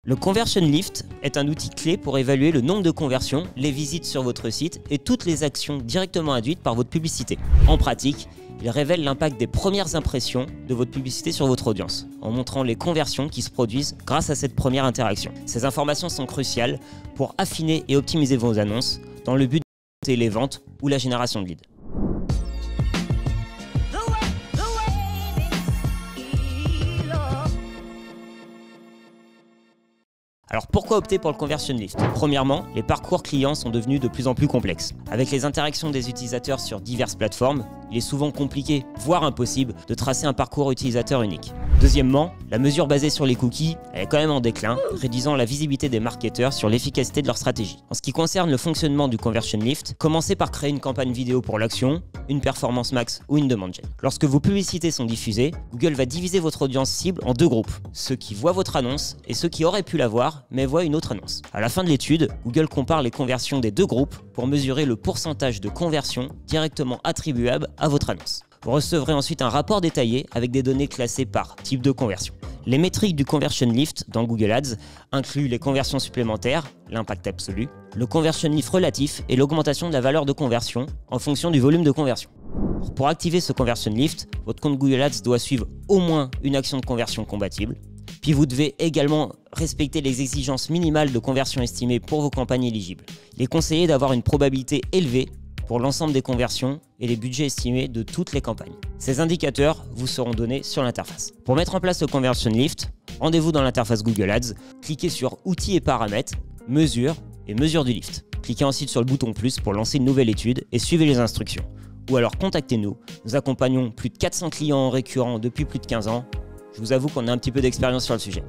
Le Conversion Lift est un outil clé pour évaluer le nombre de conversions, les visites sur votre site et toutes les actions directement induites par votre publicité. En pratique, il révèle l'impact des premières impressions de votre publicité sur votre audience, en montrant les conversions qui se produisent grâce à cette première interaction. Ces informations sont cruciales pour affiner et optimiser vos annonces dans le but d'augmenter les ventes ou la génération de leads. Alors pourquoi opter pour le Conversion Lift? Premièrement, les parcours clients sont devenus de plus en plus complexes. Avec les interactions des utilisateurs sur diverses plateformes, il est souvent compliqué, voire impossible, de tracer un parcours utilisateur unique. Deuxièmement, la mesure basée sur les cookies elle est quand même en déclin, réduisant la visibilité des marketeurs sur l'efficacité de leur stratégie. En ce qui concerne le fonctionnement du Conversion Lift, commencez par créer une campagne vidéo pour l'action, une performance max ou une demande gen. Lorsque vos publicités sont diffusées, Google va diviser votre audience cible en deux groupes, ceux qui voient votre annonce et ceux qui auraient pu la voir mais voient une autre annonce. À la fin de l'étude, Google compare les conversions des deux groupes pour mesurer le pourcentage de conversion directement attribuable à votre annonce. Vous recevrez ensuite un rapport détaillé avec des données classées par type de conversion. Les métriques du Conversion Lift dans Google Ads incluent les conversions supplémentaires, l'impact absolu, le Conversion Lift relatif et l'augmentation de la valeur de conversion en fonction du volume de conversion. Pour activer ce Conversion Lift, votre compte Google Ads doit suivre au moins une action de conversion compatible. Puis vous devez également respecter les exigences minimales de conversion estimées pour vos campagnes éligibles. Il est conseillé d'avoir une probabilité élevée pour l'ensemble des conversions et les budgets estimés de toutes les campagnes. Ces indicateurs vous seront donnés sur l'interface. Pour mettre en place le Conversion Lift, rendez-vous dans l'interface Google Ads, cliquez sur Outils et paramètres, Mesures et Mesures du Lift. Cliquez ensuite sur le bouton plus pour lancer une nouvelle étude et suivez les instructions. Ou alors contactez-nous, nous accompagnons plus de 400 clients récurrents depuis plus de 15 ans. Je vous avoue qu'on a un petit peu d'expérience sur le sujet.